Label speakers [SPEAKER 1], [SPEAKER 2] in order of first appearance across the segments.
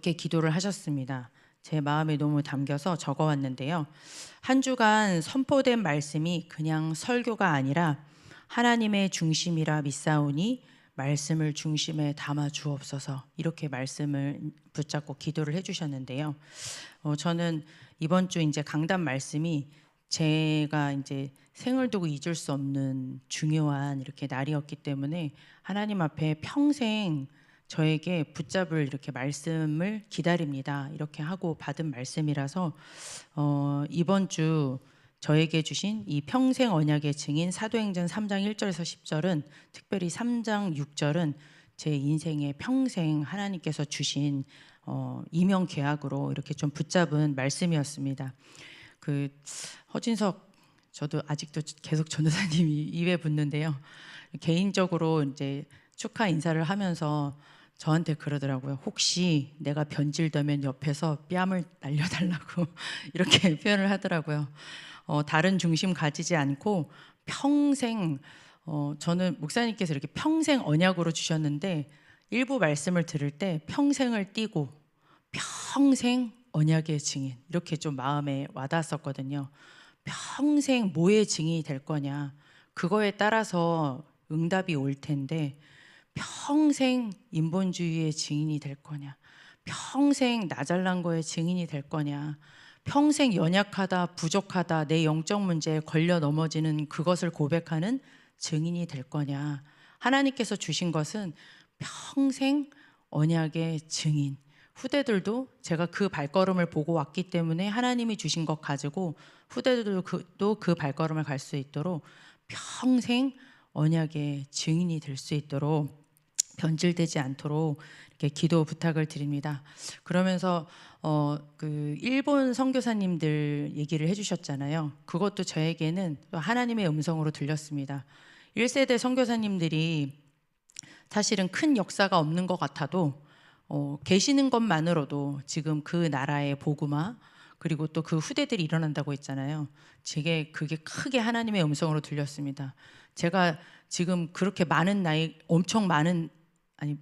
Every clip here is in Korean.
[SPEAKER 1] 이렇게 기도를 하셨습니다. 제 마음에 너무 담겨서 적어왔는데요. 한 주간 선포된 말씀이 그냥 설교가 아니라 하나님의 중심이라 믿사오니 말씀을 중심에 담아 주옵소서, 이렇게 말씀을 붙잡고 기도를 해주셨는데요. 저는 이번 주 이제 강단 말씀이 제가 이제 생을 두고 잊을 수 없는 중요한 이렇게 날이었기 때문에 하나님 앞에 평생 저에게 붙잡을 이렇게 말씀을 기다립니다, 이렇게 하고 받은 말씀이라서 이번 주 저에게 주신 이 평생 언약의 증인 사도행전 3장 1절에서 10절은, 특별히 3장 6절은 제 인생의 평생 하나님께서 주신 이명 계약으로 이렇게 좀 붙잡은 말씀이었습니다. 그 허진석, 저도 아직도 계속 전도사님이 입에 붙는데요. 개인적으로 이제 축하 인사를 하면서 저한테 그러더라고요. 혹시 내가 변질되면 옆에서 뺨을 날려달라고 이렇게 표현을 하더라고요. 다른 중심 가지지 않고 평생, 저는 목사님께서 이렇게 평생 언약으로 주셨는데 일부 말씀을 들을 때 평생을 띄고 평생 언약의 증인, 이렇게 좀 마음에 와닿았었거든요. 평생 뭐의 증인이 될 거냐, 그거에 따라서 응답이 올 텐데, 평생 인본주의의 증인이 될 거냐, 평생 나 잘난 거의 증인이 될 거냐, 평생 연약하다, 부족하다, 내 영적 문제에 걸려 넘어지는 그것을 고백하는 증인이 될 거냐. 하나님께서 주신 것은 평생 언약의 증인. 후대들도 제가 그 발걸음을 보고 왔기 때문에 하나님이 주신 것 가지고 후대들도 그 발걸음을 갈 수 있도록 평생 언약의 증인이 될 수 있도록, 변질되지 않도록 이렇게 기도 부탁을 드립니다. 그러면서 그 일본 선교사님들 얘기를 해주셨잖아요. 그것도 저에게는 또 하나님의 음성으로 들렸습니다. 1세대 선교사님들이 사실은 큰 역사가 없는 것 같아도 계시는 것만으로도 지금 그 나라의 복음화, 그리고 또 그 후대들이 일어난다고 했잖아요. 제게 그게 크게 하나님의 음성으로 들렸습니다. 제가 지금 그렇게 많은 나이, 엄청 많은, 아니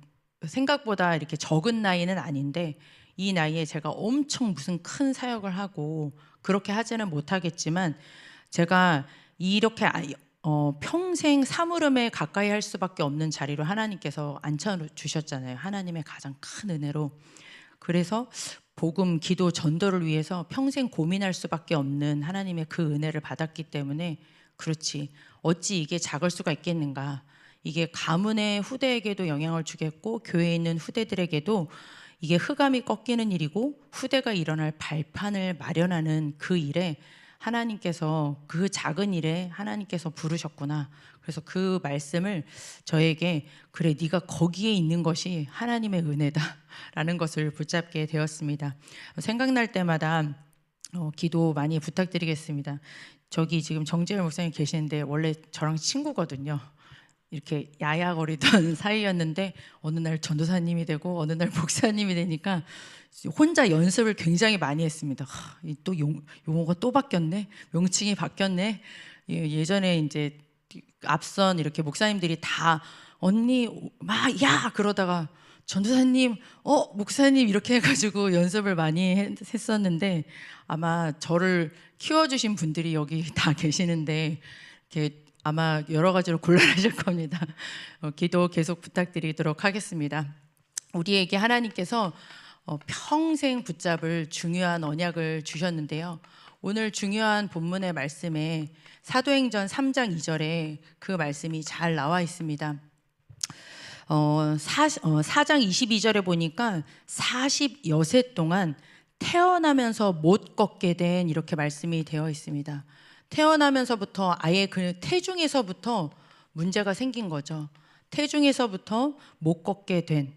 [SPEAKER 1] 생각보다 이렇게 적은 나이는 아닌데, 이 나이에 제가 엄청 무슨 큰 사역을 하고 그렇게 하지는 못하겠지만, 제가 이렇게 평생 사물음에 가까이 할 수밖에 없는 자리로 하나님께서 앉혀주셨잖아요. 하나님의 가장 큰 은혜로. 그래서 복음, 기도, 전도를 위해서 평생 고민할 수밖에 없는 하나님의 그 은혜를 받았기 때문에, 그렇지, 어찌 이게 작을 수가 있겠는가. 이게 가문의 후대에게도 영향을 주겠고 교회에 있는 후대들에게도 이게 흑암이 꺾이는 일이고 후대가 일어날 발판을 마련하는 그 일에 하나님께서, 그 작은 일에 하나님께서 부르셨구나. 그래서 그 말씀을 저에게, 그래 네가 거기에 있는 것이 하나님의 은혜다라는 것을 붙잡게 되었습니다. 생각날 때마다 기도 많이 부탁드리겠습니다. 저기 지금 정재열 목사님 계시는데 원래 저랑 친구거든요. 이렇게 야야거리던 사이였는데 어느 날 전도사님이 되고 어느 날 목사님이 되니까 혼자 연습을 굉장히 많이 했습니다. 또 용어가 또 바뀌었네, 명칭이 바뀌었네. 예전에 이제 앞선 이렇게 목사님들이 다 언니 막 야 그러다가 전도사님, 목사님 이렇게 해가지고 연습을 많이 했었는데, 아마 저를 키워주신 분들이 여기 다 계시는데 이렇게 아마 여러 가지로 곤란하실 겁니다. 기도 계속 부탁드리도록 하겠습니다. 우리에게 하나님께서 평생 붙잡을 중요한 언약을 주셨는데요. 오늘 중요한 본문의 말씀에 사도행전 3장 2절에 그 말씀이 잘 나와 있습니다. 4장 22절에 보니까 40여세 동안 태어나면서 못 걷게 된, 이렇게 말씀이 되어 있습니다. 태어나면서부터 아예 그 태중에서부터 문제가 생긴 거죠. 태중에서부터 못 걷게 된,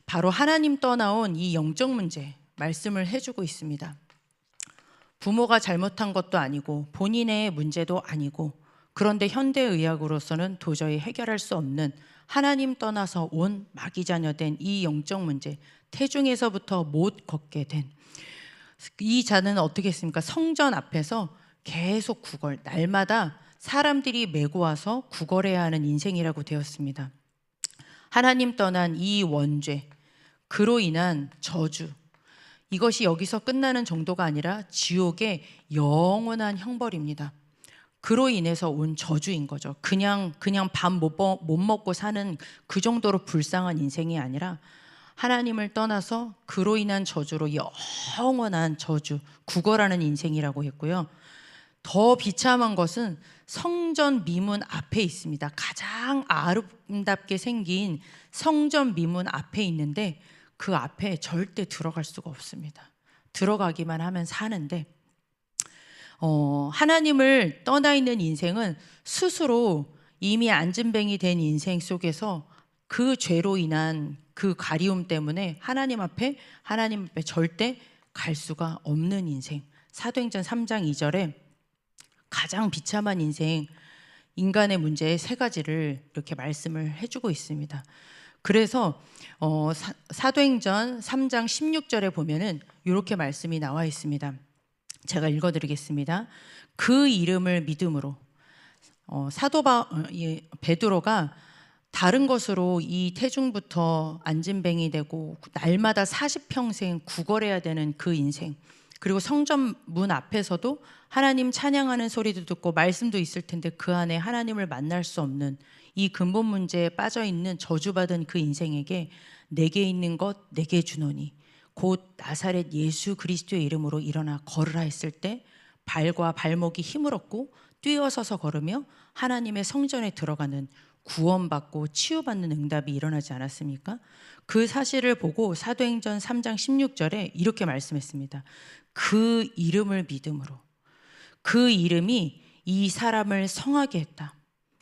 [SPEAKER 1] 바로 하나님 떠나온 이 영적 문제 말씀을 해주고 있습니다. 부모가 잘못한 것도 아니고 본인의 문제도 아니고, 그런데 현대의학으로서는 도저히 해결할 수 없는, 하나님 떠나서 온 마귀자녀된 이 영적 문제, 태중에서부터 못 걷게 된 이 자는 어떻게 했습니까? 성전 앞에서 계속 구걸, 날마다 사람들이 메고 와서 구걸해야 하는 인생이라고 되었습니다. 하나님 떠난 이 원죄, 그로 인한 저주, 이것이 여기서 끝나는 정도가 아니라 지옥의 영원한 형벌입니다. 그로 인해서 온 저주인 거죠. 그냥 밥 못 먹고 사는 그 정도로 불쌍한 인생이 아니라 하나님을 떠나서 그로 인한 저주로 영원한 저주, 구걸하는 인생이라고 했고요. 더 비참한 것은 성전 미문 앞에 있습니다. 가장 아름답게 생긴 성전 미문 앞에 있는데 그 앞에 절대 들어갈 수가 없습니다. 들어가기만 하면 사는데 하나님을 떠나 있는 인생은 스스로 이미 안진뱅이 된 인생 속에서 그 죄로 인한 그 가리움 때문에 하나님 앞에 절대 갈 수가 없는 인생. 사도행전 3장 2절에 가장 비참한 인생, 인간의 문제의 세 가지를 이렇게 말씀을 해주고 있습니다. 그래서 사도행전 3장 16절에 보면은 이렇게 말씀이 나와 있습니다. 제가 읽어드리겠습니다. 그 이름을 믿음으로 베드로가 다른 것으로 이 태중부터 안진뱅이 되고 날마다 40평생 구걸해야 되는 그 인생, 그리고 성전 문 앞에서도 하나님 찬양하는 소리도 듣고 말씀도 있을 텐데 그 안에 하나님을 만날 수 없는 이 근본 문제에 빠져 있는 저주받은 그 인생에게 내게 있는 것 내게 주노니 곧 나사렛 예수 그리스도의 이름으로 일어나 걸으라 했을 때 발과 발목이 힘을 얻고 뛰어서서 걸으며 하나님의 성전에 들어가는 구원받고 치유받는 응답이 일어나지 않았습니까? 그 사실을 보고 사도행전 3장 16절에 이렇게 말씀했습니다. 그 이름을 믿음으로, 그 이름이 이 사람을 성하게 했다.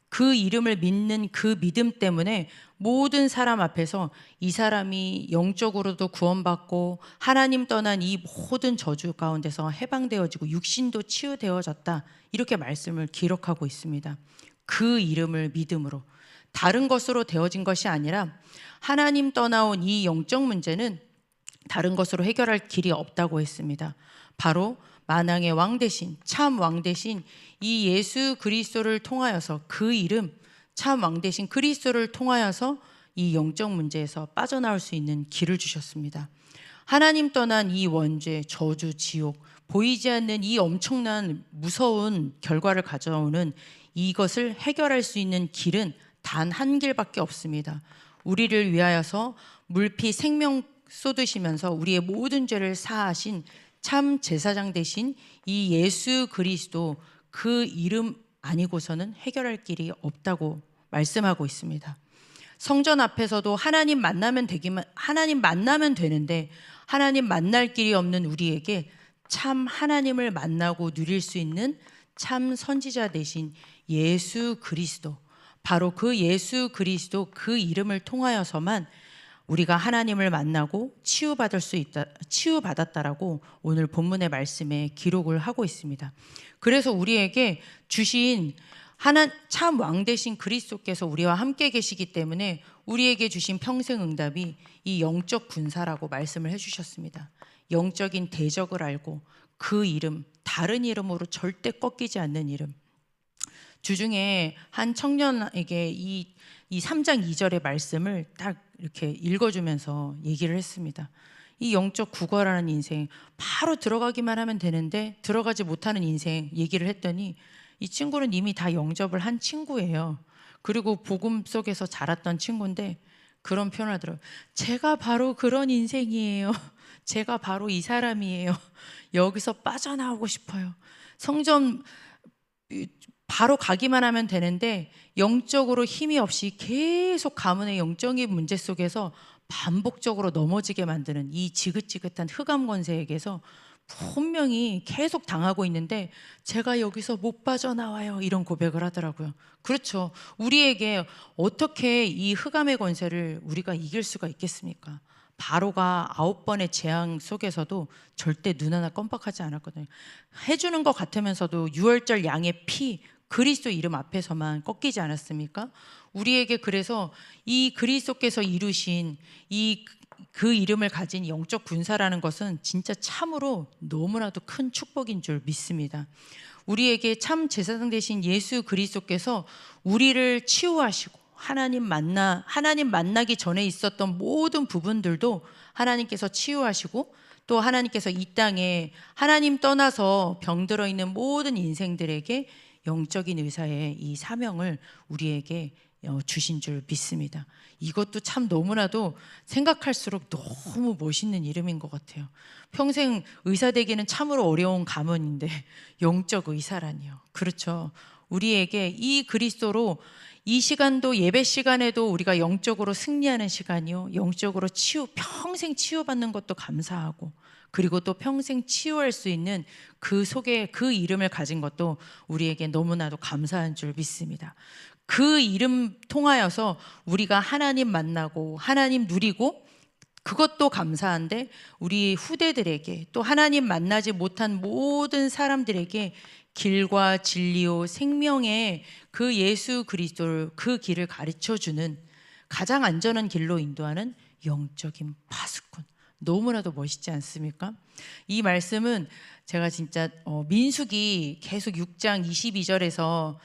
[SPEAKER 1] 그 이름을 믿는 그 믿음 때문에 모든 사람 앞에서 이 사람이 영적으로도 구원받고 하나님 떠난 이 모든 저주 가운데서 해방되어지고 육신도 치유되어졌다. 이렇게 말씀을 기록하고 있습니다. 그 이름을 믿음으로, 다른 것으로 되어진 것이 아니라 하나님 떠나온 이 영적 문제는 다른 것으로 해결할 길이 없다고 했습니다. 바로 만왕의 왕 대신, 참 왕 대신 이 예수 그리스도를 통하여서, 그 이름 참 왕 대신 그리스도를 통하여서 이 영적 문제에서 빠져나올 수 있는 길을 주셨습니다. 하나님 떠난 이 원죄, 저주, 지옥, 보이지 않는 이 엄청난 무서운 결과를 가져오는 이것을 해결할 수 있는 길은 단 한 길밖에 없습니다. 우리를 위하여서 물피 생명 쏟으시면서 우리의 모든 죄를 사하신 참 제사장 되신 이 예수 그리스도, 그 이름 아니고서는 해결할 길이 없다고 말씀하고 있습니다. 성전 앞에서도 하나님 만나면 되는데 하나님 만날 길이 없는 우리에게 참 하나님을 만나고 누릴 수 있는 참 선지자 되신 예수 그리스도, 바로 그 예수 그리스도, 그 이름을 통하여서만 우리가 하나님을 만나고 치유받았다라고 오늘 본문의 말씀에 기록을 하고 있습니다. 그래서 우리에게 주신 참 왕 되신 그리스도께서 우리와 함께 계시기 때문에 우리에게 주신 평생 응답이 이 영적 군사라고 말씀을 해주셨습니다. 영적인 대적을 알고 그 이름, 다른 이름으로 절대 꺾이지 않는 이름. 주중에 한 청년에게 이 3장 2절의 말씀을 딱 이렇게 읽어주면서 얘기를 했습니다. 이 영적 구걸하는 인생, 바로 들어가기만 하면 되는데 들어가지 못하는 인생 얘기를 했더니 이 친구는 이미 다 영접을 한 친구예요. 그리고 복음 속에서 자랐던 친구인데 그런 표현을 하더라고요. 제가 바로 그런 인생이에요. 제가 바로 이 사람이에요. 여기서 빠져나오고 싶어요. 성전 바로 가기만 하면 되는데 영적으로 힘이 없이 계속 가문의 영적인 문제 속에서 반복적으로 넘어지게 만드는 이 지긋지긋한 흑암 권세에게서 분명히 계속 당하고 있는데 제가 여기서 못 빠져나와요, 이런 고백을 하더라고요. 그렇죠. 우리에게 어떻게 이 흑암의 권세를 우리가 이길 수가 있겠습니까? 바로가 9번의 재앙 속에서도 절대 눈 하나 껌뻑하지 않았거든요. 해주는 것 같으면서도 유월절 양의 피, 그리스도 이름 앞에서만 꺾이지 않았습니까? 우리에게 그래서 이 그리스도께서 이루신 그 이름을 가진 영적 군사라는 것은 진짜 참으로 너무나도 큰 축복인 줄 믿습니다. 우리에게 참 제사장 되신 예수 그리스도께서 우리를 치유하시고 하나님 만나기 전에 있었던 모든 부분들도 하나님께서 치유하시고, 또 하나님께서 이 땅에 하나님 떠나서 병들어 있는 모든 인생들에게 영적인 의사의 이 사명을 우리에게 주신 줄 믿습니다. 이것도 참 너무나도 생각할수록 너무 멋있는 이름인 것 같아요. 평생 의사 되기는 참으로 어려운 가문인데 영적 의사라니요. 그렇죠. 우리에게 이 그리스도로 이 시간도, 예배 시간에도 우리가 영적으로 승리하는 시간이요, 영적으로 평생 치유받는 것도 감사하고, 그리고 또 평생 치유할 수 있는 그 속에 그 이름을 가진 것도 우리에게 너무나도 감사한 줄 믿습니다. 그 이름 통하여서 우리가 하나님 만나고 하나님 누리고, 그것도 감사한데 우리 후대들에게, 또 하나님 만나지 못한 모든 사람들에게 길과 진리요 생명의 그 예수 그리스도를, 그 길을 가르쳐주는, 가장 안전한 길로 인도하는 영적인 파수꾼. 너무나도 멋있지 않습니까? 이 말씀은 제가 진짜 민수기 계속 6장 22절에서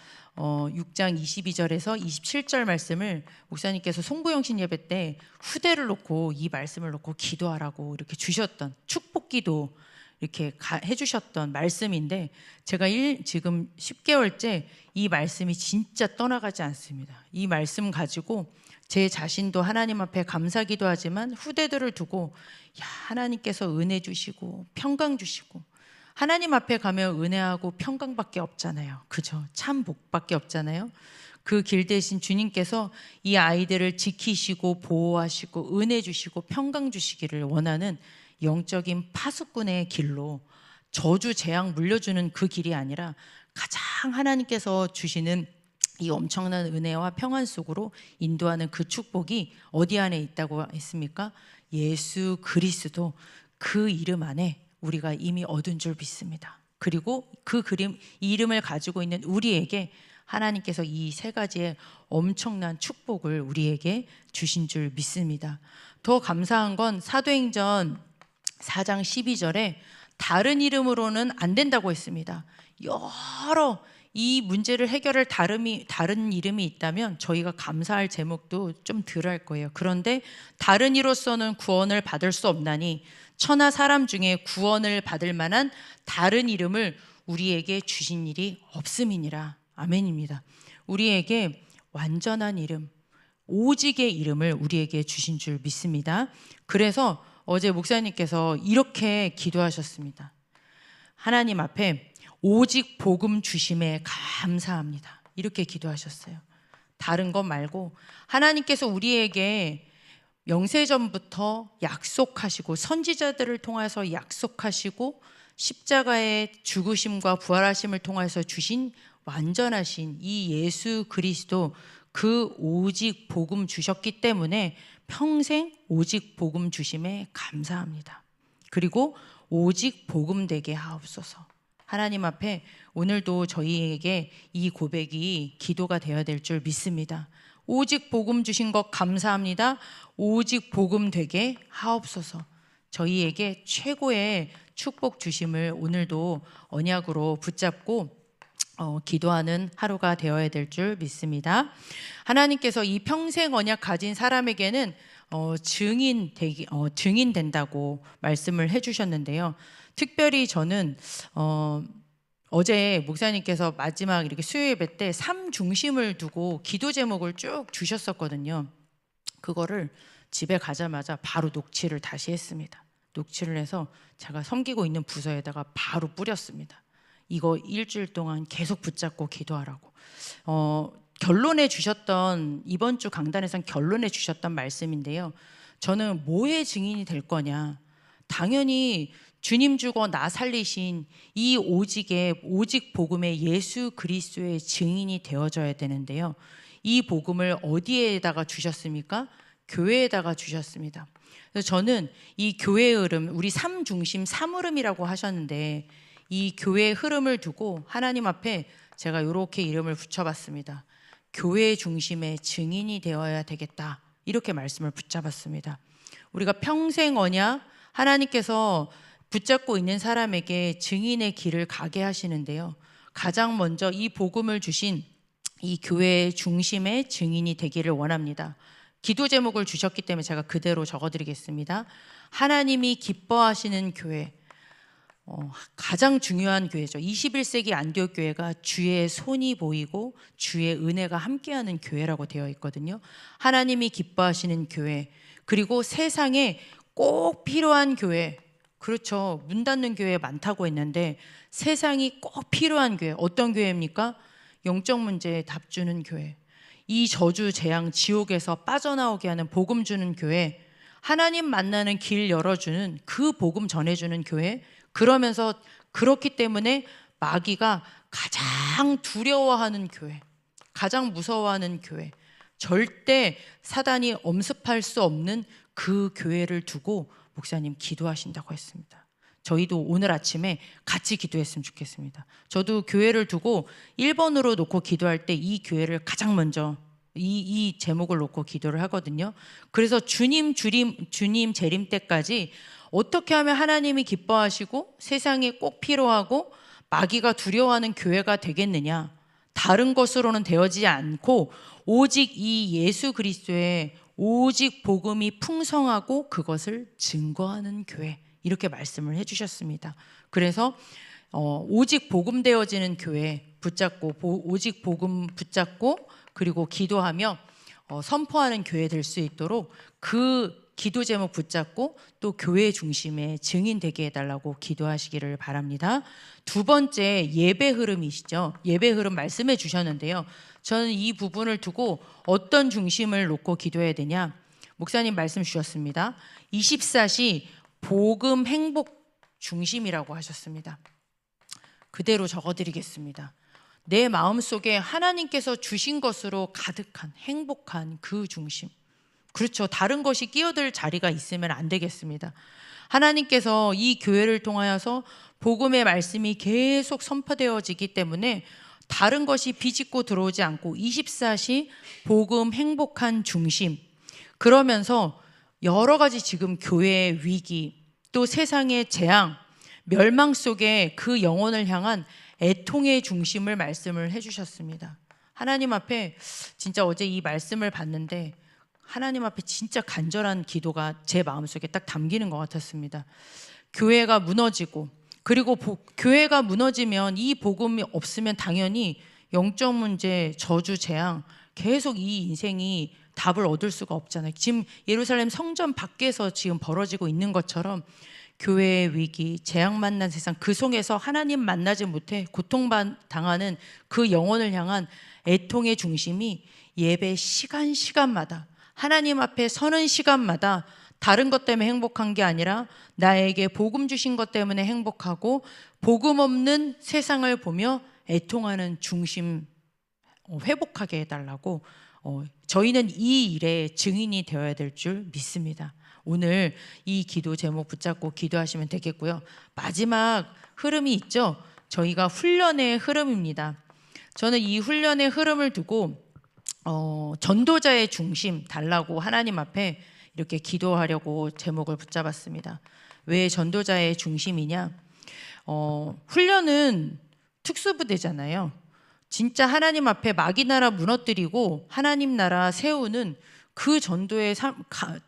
[SPEAKER 1] 27절 말씀을 목사님께서 송구영신 예배 때 후대를 놓고 이 말씀을 놓고 기도하라고 이렇게 주셨던, 축복기도 이렇게 해주셨던 말씀인데, 제가 지금 10개월째 이 말씀이 진짜 떠나가지 않습니다. 이 말씀 가지고 제 자신도 하나님 앞에 감사기도 하지만 후대들을 두고, 하나님께서 은혜 주시고 평강 주시고, 하나님 앞에 가면 은혜하고 평강밖에 없잖아요. 그죠? 참 복밖에 없잖아요. 그 길 대신 주님께서 이 아이들을 지키시고 보호하시고 은혜 주시고 평강 주시기를 원하는 영적인 파수꾼의 길로, 저주 재앙 물려주는 그 길이 아니라 가장 하나님께서 주시는 이 엄청난 은혜와 평안 속으로 인도하는 그 축복이 어디 안에 있다고 했습니까? 예수 그리스도, 그 이름 안에 우리가 이미 얻은 줄 믿습니다. 그리고 그 이름을 가지고 있는 우리에게 하나님께서 이 세 가지의 엄청난 축복을 우리에게 주신 줄 믿습니다. 더 감사한 건 사도행전 4장 12절에 다른 이름으로는 안 된다고 했습니다. 여러 이 문제를 해결할 다른 이름이 있다면 저희가 감사할 제목도 좀 덜 할 거예요. 그런데 다른 이로서는 구원을 받을 수 없나니 천하 사람 중에 구원을 받을 만한 다른 이름을 우리에게 주신 일이 없음이니라. 아멘입니다. 우리에게 완전한 이름, 오직의 이름을 우리에게 주신 줄 믿습니다. 그래서 어제 목사님께서 이렇게 기도하셨습니다. 하나님 앞에 오직 복음 주심에 감사합니다. 이렇게 기도하셨어요. 다른 것 말고 하나님께서 우리에게 영세전부터 약속하시고, 선지자들을 통해서 약속하시고, 십자가의 죽으심과 부활하심을 통해서 주신 완전하신 이 예수 그리스도, 그 오직 복음 주셨기 때문에 평생 오직 복음 주심에 감사합니다. 그리고 오직 복음 되게 하옵소서. 하나님 앞에 오늘도 저희에게 이 고백이 기도가 되어야 될 줄 믿습니다. 오직 복음 주신 것 감사합니다. 오직 복음 되게 하옵소서. 저희에게 최고의 축복 주심을 오늘도 언약으로 붙잡고 기도하는 하루가 되어야 될 줄 믿습니다. 하나님께서 이 평생 언약 가진 사람에게는 증인 된다고 말씀을 해주셨는데요. 특별히 저는 어제 목사님께서 마지막 이렇게 수요 예배 때 삶 중심을 두고 기도 제목을 쭉 주셨었거든요. 그거를 집에 가자마자 바로 녹취를 다시 했습니다. 녹취를 해서 제가 섬기고 있는 부서에다가 바로 뿌렸습니다. 이거 일주일 동안 계속 붙잡고 기도하라고. 결론해 주셨던, 이번 주 강단에선 결론해 주셨던 말씀인데요. 저는 뭐의 증인이 될 거냐? 당연히 주님 주고 나 살리신 이 오직 복음의 예수 그리스도의 증인이 되어져야 되는데요. 이 복음을 어디에다가 주셨습니까? 교회에다가 주셨습니다. 그래서 저는 이 교회의 흐름, 우리 삶 중심 삼흐름이라고 하셨는데, 이 교회의 흐름을 두고 하나님 앞에 제가 이렇게 이름을 붙여봤습니다. 교회 중심의 증인이 되어야 되겠다, 이렇게 말씀을 붙잡았습니다. 우리가 평생 언약, 하나님께서 붙잡고 있는 사람에게 증인의 길을 가게 하시는데요. 가장 먼저 이 복음을 주신 이 교회의 중심의 증인이 되기를 원합니다. 기도 제목을 주셨기 때문에 제가 그대로 적어드리겠습니다. 하나님이 기뻐하시는 교회, 가장 중요한 교회죠. 21세기 안디옥 교회가 주의 손이 보이고 주의 은혜가 함께하는 교회라고 되어 있거든요. 하나님이 기뻐하시는 교회, 그리고 세상에 꼭 필요한 교회. 그렇죠. 문 닫는 교회 많다고 했는데 세상이 꼭 필요한 교회, 어떤 교회입니까? 영적 문제에 답 주는 교회, 이 저주 재앙 지옥에서 빠져나오게 하는 복음 주는 교회, 하나님 만나는 길 열어주는 그 복음 전해주는 교회. 그러면서 그렇기 때문에 마귀가 가장 두려워하는 교회, 가장 무서워하는 교회, 절대 사단이 엄습할 수 없는 그 교회를 두고 목사님 기도하신다고 했습니다. 저희도 오늘 아침에 같이 기도했으면 좋겠습니다. 저도 교회를 두고 1번으로 놓고 기도할 때 이 교회를 가장 먼저 이 제목을 놓고 기도를 하거든요. 그래서 주님 재림 때까지 어떻게 하면 하나님이 기뻐하시고 세상에 꼭 필요하고 마귀가 두려워하는 교회가 되겠느냐, 다른 것으로는 되어지지 않고 오직 이 예수 그리스도의 오직 복음이 풍성하고 그것을 증거하는 교회, 이렇게 말씀을 해주셨습니다. 그래서 오직 복음 되어지는 교회 붙잡고, 오직 복음 붙잡고, 그리고 기도하며 선포하는 교회 될 수 있도록 그 기도 제목 붙잡고 또 교회 중심의 증인 되게 해달라고 기도하시기를 바랍니다. 두 번째, 예배 흐름이시죠. 예배 흐름 말씀해 주셨는데요. 저는 이 부분을 두고 어떤 중심을 놓고 기도해야 되냐, 목사님 말씀 주셨습니다. 24시 복음 행복 중심이라고 하셨습니다. 그대로 적어드리겠습니다. 내 마음속에 하나님께서 주신 것으로 가득한 행복한 그 중심. 그렇죠. 다른 것이 끼어들 자리가 있으면 안 되겠습니다. 하나님께서 이 교회를 통하여서 복음의 말씀이 계속 선포되어지기 때문에 다른 것이 비집고 들어오지 않고 24시 복음 행복한 중심. 그러면서 여러 가지 지금 교회의 위기, 또 세상의 재앙, 멸망 속에 그 영혼을 향한 애통의 중심을 말씀을 해주셨습니다. 하나님 앞에 진짜 어제 이 말씀을 봤는데 하나님 앞에 진짜 간절한 기도가 제 마음속에 딱 담기는 것 같았습니다. 교회가 무너지고, 그리고 교회가 무너지면 이 복음이 없으면 당연히 영적 문제, 저주, 재앙, 계속 이 인생이 답을 얻을 수가 없잖아요. 지금 예루살렘 성전 밖에서 지금 벌어지고 있는 것처럼 교회의 위기, 재앙 만난 세상, 그 속에서 하나님 만나지 못해 고통당하는 그 영혼을 향한 애통의 중심이 예배 시간마다, 하나님 앞에 서는 시간마다 다른 것 때문에 행복한 게 아니라 나에게 복음 주신 것 때문에 행복하고, 복음 없는 세상을 보며 애통하는 중심 회복하게 해달라고, 저희는 이 일에 증인이 되어야 될 줄 믿습니다. 오늘 이 기도 제목 붙잡고 기도하시면 되겠고요. 마지막 흐름이 있죠. 저희가 훈련의 흐름입니다. 저는 이 훈련의 흐름을 두고 전도자의 중심 달라고 하나님 앞에 이렇게 기도하려고 제목을 붙잡았습니다. 왜 전도자의 중심이냐? 훈련은 특수부대잖아요. 진짜 하나님 앞에 마귀 나라 무너뜨리고 하나님 나라 세우는 그 전도의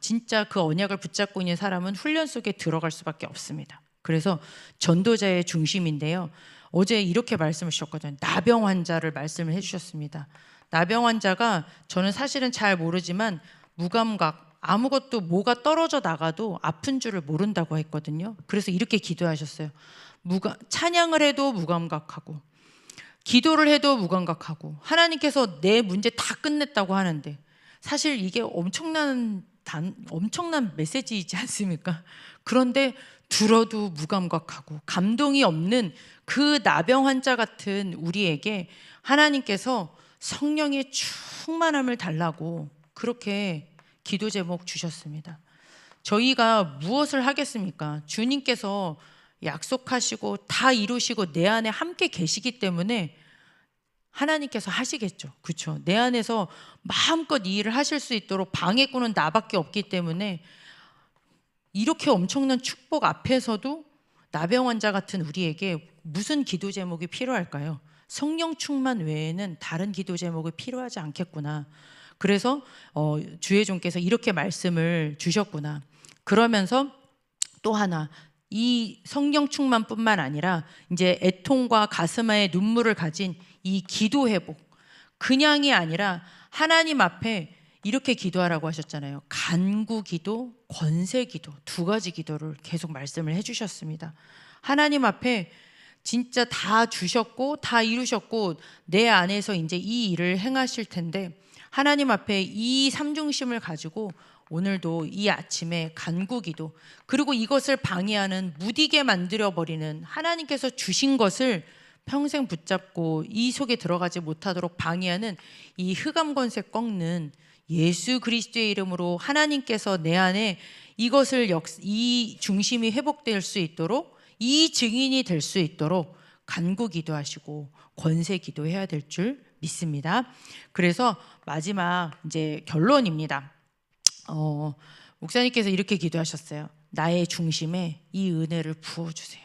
[SPEAKER 1] 진짜 그 언약을 붙잡고 있는 사람은 훈련 속에 들어갈 수밖에 없습니다. 그래서 전도자의 중심인데요. 어제 이렇게 말씀을 주셨거든요. 나병 환자를 말씀을 해주셨습니다. 나병 환자가, 저는 사실은 잘 모르지만 무감각, 아무것도 뭐가 떨어져 나가도 아픈 줄을 모른다고 했거든요. 그래서 이렇게 기도하셨어요. 찬양을 해도 무감각하고, 기도를 해도 무감각하고, 하나님께서 내 문제 다 끝냈다고 하는데, 사실 이게 엄청난 메시지이지 않습니까? 그런데 들어도 무감각하고 감동이 없는 그 나병 환자 같은 우리에게 하나님께서 성령의 충만함을 달라고 그렇게 기도 제목 주셨습니다. 저희가 무엇을 하겠습니까? 주님께서 약속하시고 다 이루시고 내 안에 함께 계시기 때문에 하나님께서 하시겠죠. 그렇죠? 내 안에서 마음껏 이 일을 하실 수 있도록 방해꾼은 나밖에 없기 때문에 이렇게 엄청난 축복 앞에서도 나병 환자 같은 우리에게 무슨 기도 제목이 필요할까요? 성령 충만 외에는 다른 기도 제목이 필요하지 않겠구나. 그래서 주의 종께서 이렇게 말씀을 주셨구나. 그러면서 또 하나, 이 성령 충만뿐만 아니라 이제 애통과 가슴에 눈물을 가진 이 기도 회복, 그냥이 아니라 하나님 앞에 이렇게 기도하라고 하셨잖아요. 간구 기도, 권세 기도, 두 가지 기도를 계속 말씀을 해주셨습니다. 하나님 앞에 진짜 다 주셨고 다 이루셨고 내 안에서 이제 이 일을 행하실 텐데, 하나님 앞에 이 삼중심을 가지고 오늘도 이 아침에 간구기도, 그리고 이것을 방해하는, 무디게 만들어버리는, 하나님께서 주신 것을 평생 붙잡고 이 속에 들어가지 못하도록 방해하는 이 흑암 권세 꺾는 예수 그리스도의 이름으로 하나님께서 내 안에 이것을 이 중심이 회복될 수 있도록, 이 증인이 될 수 있도록 간구 기도하시고 권세 기도해야 될 줄 믿습니다. 그래서 마지막 이제 결론입니다. 목사님께서 이렇게 기도하셨어요. 나의 중심에 이 은혜를 부어주세요.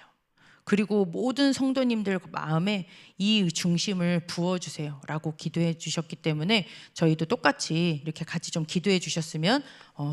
[SPEAKER 1] 그리고 모든 성도님들 마음에 이 중심을 부어주세요 라고 기도해 주셨기 때문에 저희도 똑같이 이렇게 같이 좀 기도해 주셨으면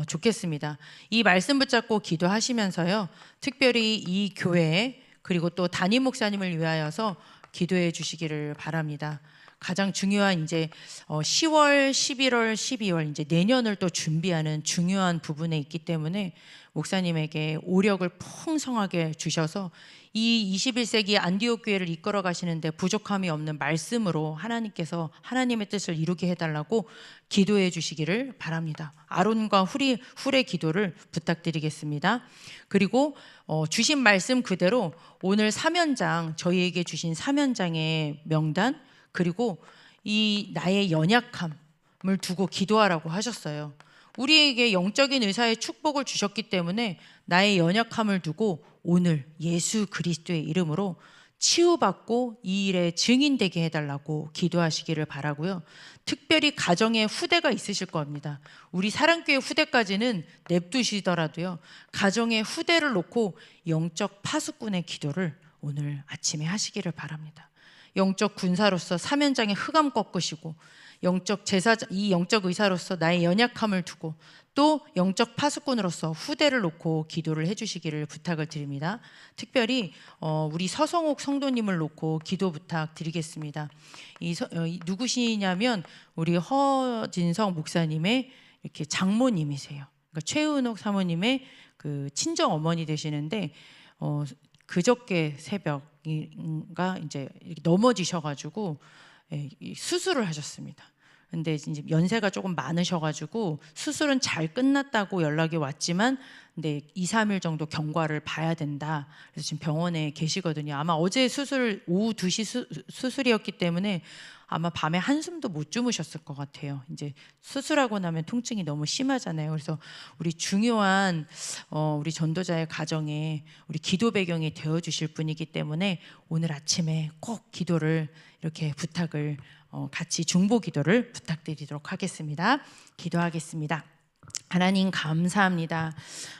[SPEAKER 1] 좋겠습니다. 이 말씀 붙잡고 기도하시면서요, 특별히 이 교회 그리고 또 담임 목사님을 위하여서 기도해 주시기를 바랍니다. 가장 중요한 이제 10월, 11월, 12월 이제 내년을 또 준비하는 중요한 부분에 있기 때문에 목사님에게 오력을 풍성하게 주셔서 이 21세기 안디옥 교회를 이끌어 가시는데 부족함이 없는 말씀으로 하나님께서 하나님의 뜻을 이루게 해달라고 기도해 주시기를 바랍니다. 아론과 훌의 기도를 부탁드리겠습니다. 그리고 주신 말씀 그대로 오늘 사면장, 저희에게 주신 사면장의 명단, 그리고 이 나의 연약함을 두고 기도하라고 하셨어요. 우리에게 영적인 의사의 축복을 주셨기 때문에 나의 연약함을 두고 오늘 예수 그리스도의 이름으로 치유받고 이 일에 증인되게 해달라고 기도하시기를 바라고요. 특별히 가정에 후대가 있으실 겁니다. 우리 사랑교회 후대까지는 냅두시더라도요, 가정의 후대를 놓고 영적 파수꾼의 기도를 오늘 아침에 하시기를 바랍니다. 영적 군사로서 사면장의 흑암 꺾으시고, 영적 제사, 이 영적 의사로서 나의 연약함을 두고 또 영적 파수꾼으로서 후대를 놓고 기도를 해주시기를 부탁을 드립니다. 특별히 우리 서성옥 성도님을 놓고 기도 부탁드리겠습니다. 누구시냐면 우리 허진성 목사님의 이렇게 장모님이세요. 그러니까 최은옥 사모님의 그 친정 어머니 되시는데 그저께 새벽인가 이제 넘어지셔가지고 수술을 하셨습니다. 근데 이제 연세가 조금 많으셔가지고 수술은 잘 끝났다고 연락이 왔지만, 근데 2, 3일 정도 경과를 봐야 된다. 그래서 지금 병원에 계시거든요. 아마 어제 오후 2시 수술이었기 때문에 아마 밤에 한숨도 못 주무셨을 것 같아요. 이제 수술하고 나면 통증이 너무 심하잖아요. 그래서 우리 중요한 우리 전도자의 가정에 우리 기도 배경이 되어주실 분이기 때문에 오늘 아침에 꼭 기도를 이렇게 부탁을 같이 중보 기도를 부탁드리도록 하겠습니다. 기도하겠습니다. 하나님 감사합니다.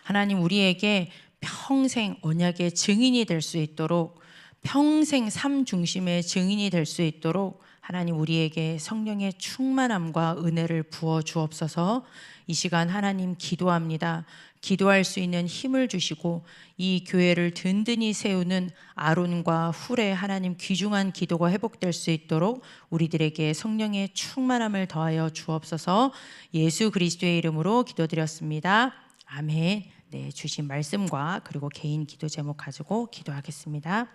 [SPEAKER 1] 하나님 우리에게 평생 언약의 증인이 될 수 있도록, 평생 삶 중심의 증인이 될 수 있도록 하나님 우리에게 성령의 충만함과 은혜를 부어 주옵소서. 이 시간 하나님 기도합니다. 기도할 수 있는 힘을 주시고 이 교회를 든든히 세우는 아론과 훌의 하나님 귀중한 기도가 회복될 수 있도록 우리들에게 성령의 충만함을 더하여 주옵소서. 예수 그리스도의 이름으로 기도드렸습니다. 아멘. 네, 주신 말씀과 그리고 개인 기도 제목 가지고 기도하겠습니다.